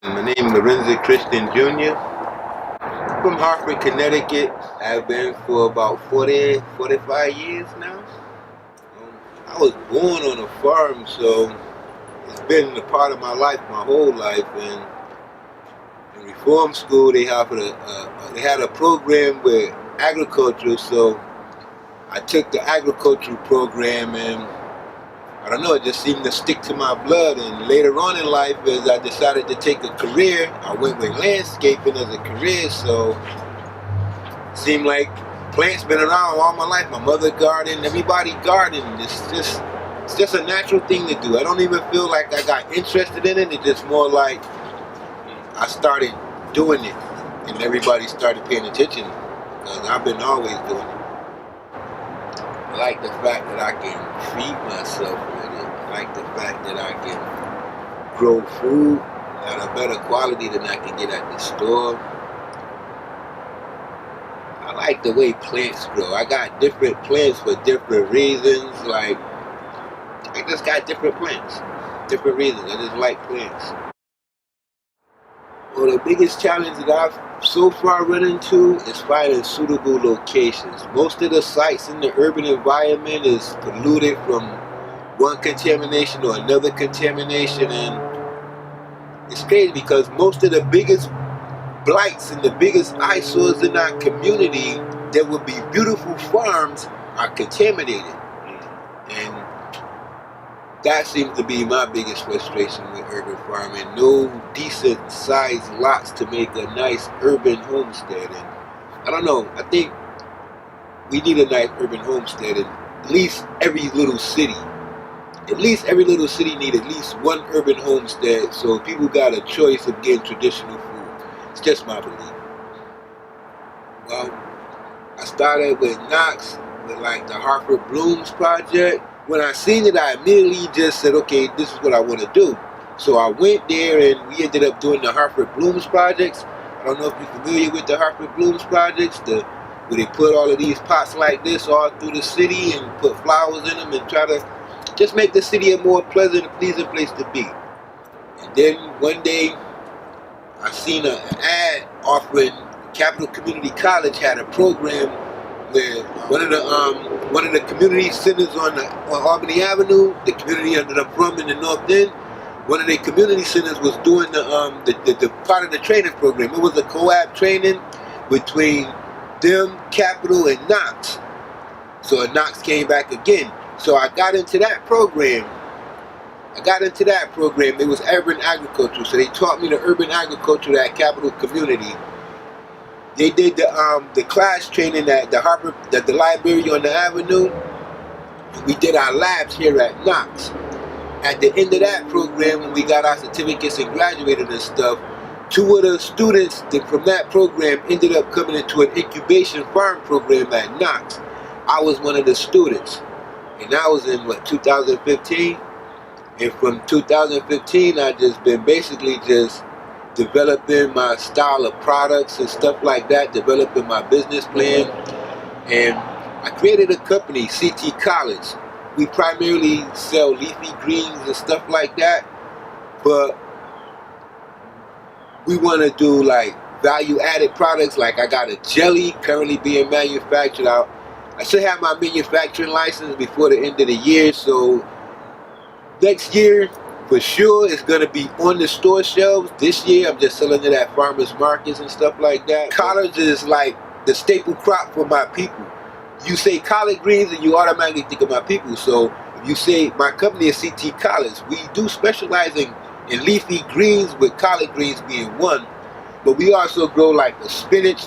My name is Lorenza Christian Jr. From Hartford, Connecticut. I've been for about 45 years now. I was born on a farm, so it's been a part of my life my whole life. And in reform school, they had a program with agriculture, so I took the agricultural program, and I don't know, it just seemed to stick to my blood. And later on in life, as I decided to take a career, I went with landscaping as a career. So it seemed like plants been around all my life. My mother gardened, everybody gardened. It's just a natural thing to do. I don't even feel like I got interested in it. It's just more like I started doing it, and everybody started paying attention because I've been always doing it. I like the fact that I can feed myself with it. I like the fact that I can grow food at a better quality than I can get at the store. I like the way plants grow. I got different plants for different reasons. Like, I just got different plants. Different reasons. I just like plants. Well, the biggest challenge that I've so far run into is finding suitable locations. Most of the sites in the urban environment is polluted from one contamination or another contamination, and it's crazy because most of the biggest blights and the biggest eyesores in our community that would be beautiful farms are contaminated. And that seems to be my biggest frustration with urban farming. No decent sized lots to make a nice urban homestead. And I don't know, I think we need a nice urban homestead in at least every little city. At least every little city need at least one urban homestead, so people got a choice of getting traditional food. It's just my belief. Well, I started with Knox, with like the Hartford Blooms project. When I seen it, I immediately just said, okay, this is what I want to do. So I went there and we ended up doing the Hartford Blooms projects. I don't know if you're familiar with the Hartford Blooms projects, where they put all of these pots like this all through the city and put flowers in them and try to just make the city a more pleasant and pleasing place to be. And then one day, I seen an ad offering Capital Community College had a program where one of the community centers on Albany Avenue, the community that I'm from in the North End, one of the community centers was doing the part of the training program. It was a co-op training between them, Capital, and Knox. So Knox came back again. So I got into that program. It was urban agriculture. So they taught me the urban agriculture at Capital Community. They did the class training at the library on the Avenue. We did our labs here at Knox. At the end of that program, when we got our certificates and graduated and stuff, two of the students from that program ended up coming into an incubation farm program at Knox. I was one of the students, and that was in 2015. And from 2015, I just been basically just developing my style of products and stuff like that, developing my business plan. And I created a company, CT College. We primarily sell leafy greens and stuff like that, but we want to do like value added products. Like I got a jelly currently being manufactured out. I should have my manufacturing license before the end of the year, so next year for sure it's gonna be on the store shelves. This year I'm just selling it at farmers markets and stuff like that. Collards is like the staple crop for my people. You say collard greens and you automatically think of my people. So if you say my company is CT Collards, we do specialize in leafy greens, with collard greens being one, but we also grow like the spinach.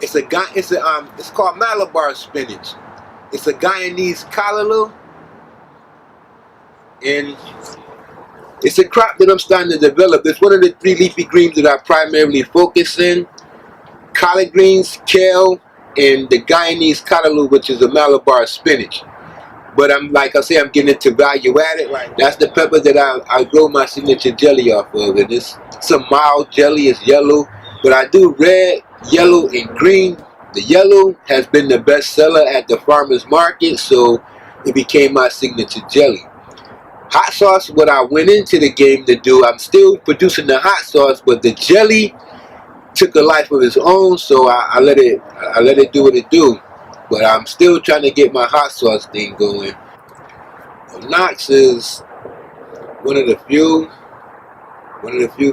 It's called Malabar spinach. It's a Guyanese callaloo, and it's a crop that I'm starting to develop. It's one of the three leafy greens that I primarily focus in: collard greens, kale, and the Guyanese callaloo, which is a Malabar spinach. But I'm getting into value added. Right, that's the pepper that I grow my signature jelly off of, and it's a mild jelly. It's yellow, but I do red, yellow, and green. The yellow has been the best seller at the farmer's market, so it became my signature jelly. Hot sauce, what I went into the game to do, I'm still producing the hot sauce, but the jelly took a life of its own, so I let it do what it do. But I'm still trying to get my hot sauce thing going. Knox is one of the few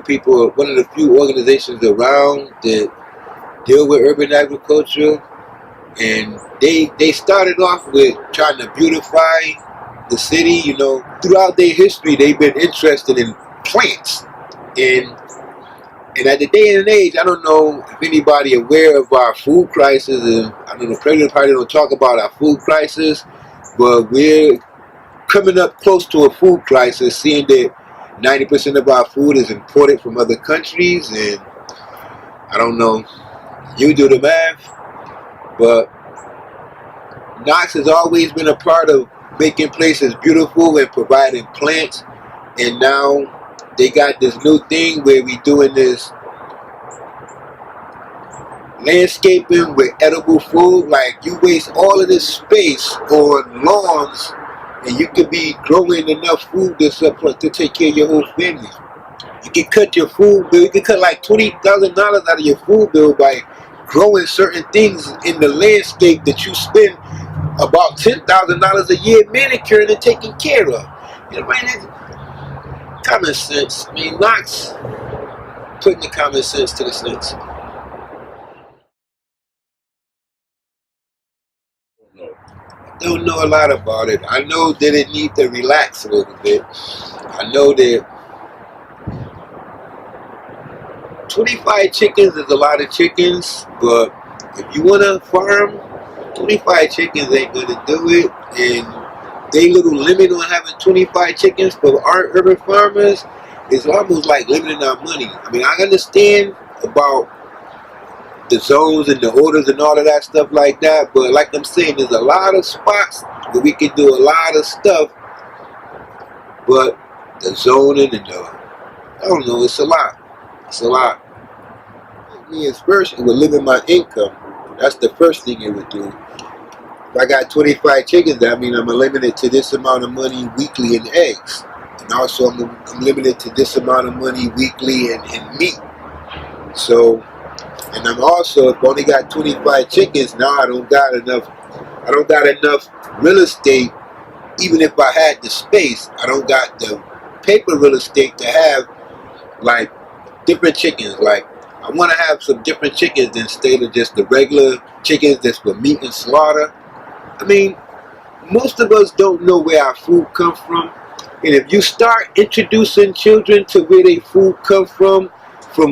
people, one of the few organizations around that deal with urban agriculture, and they started off with trying to beautify the city. You know, throughout their history, they've been interested in plants, and at the day and age, I don't know if anybody aware of our food crisis, and I know the President Party don't talk about our food crisis, but we're coming up close to a food crisis, seeing that 90% of our food is imported from other countries, and I don't know, you do the math, but Knox has always been a part of making places beautiful and providing plants, and now they got this new thing where we doing this landscaping with edible food. Like, you waste all of this space on lawns and you could be growing enough food to take care of your whole family. You can cut your food bill, you can cut like $20,000 out of your food bill by growing certain things in the landscape that you spend about $10,000 a year manicuring and taking care of. You know, man, common sense. I mean, Knox putting the common sense to the sense. I don't know a lot about it. I know that it needs to relax a little bit. I know that 25 chickens is a lot of chickens, but if you want to farm, 25 chickens ain't going to do it. And they little limit on having 25 chickens for our urban farmers is almost like limiting our money. I mean, I understand about the zones and the orders and all of that stuff like that, but like I'm saying, there's a lot of spots where we can do a lot of stuff, but the zoning and I don't know, it's a lot. It's a lot. Me especially with living my income, that's the first thing it would do. If I got 25 chickens, that means I'm limited to this amount of money weekly in eggs. And also I'm limited to this amount of money weekly in meat. So, and I'm also, if I only got 25 chickens, now I don't got enough real estate. Even if I had the space, I don't got the paper real estate to have like different chickens. Like, I want to have some different chickens instead of just the regular chickens that's for meat and slaughter. I mean, most of us don't know where our food comes from. And if you start introducing children to where their food comes from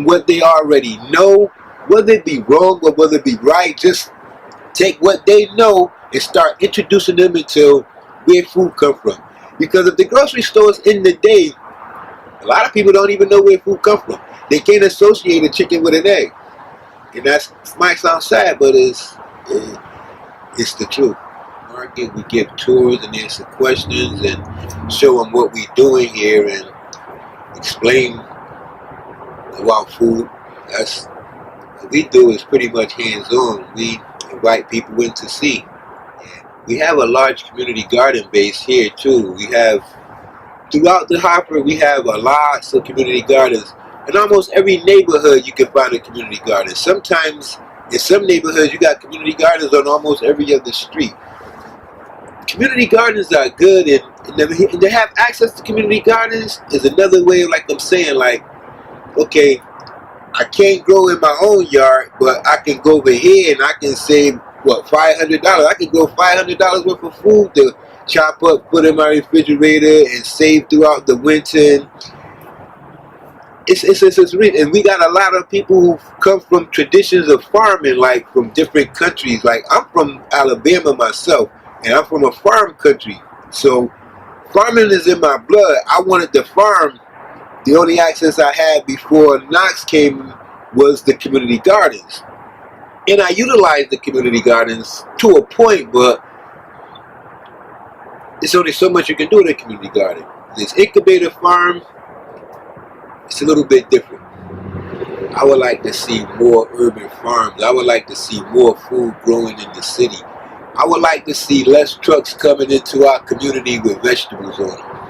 what they already know, whether it be wrong or whether it be right, just take what they know and start introducing them into where food comes from. Because if the grocery store is in the day, a lot of people don't even know where food comes from. They can't associate a chicken with an egg. And that might sound sad, but it's the truth. Market, we give tours and answer questions and show them what we're doing here and explain about food. That's what we do, is pretty much hands-on. We invite people in to see. We have a large community garden base here too. We have, throughout the Hopper, we have a lot of community gardens. In almost every neighborhood you can find a community garden. Sometimes in some neighborhoods you got community gardens on almost every other street. Community gardens are good, and to have access to community gardens is another way of, like I'm saying, like, okay, I can't grow in my own yard, but I can go over here and I can save, what, $500? I can grow $500 worth of food to chop up, put in my refrigerator, and save throughout the winter. It's real. And we got a lot of people who come from traditions of farming, like from different countries. Like, I'm from Alabama myself, and I'm from a farm country. So farming is in my blood. I wanted to farm. The only access I had before Knox came was the community gardens. And I utilized the community gardens to a point, but there's only so much you can do in a community garden. This incubator farm, it's a little bit different. I would like to see more urban farms. I would like to see more food growing in the city. I would like to see less trucks coming into our community with vegetables on them.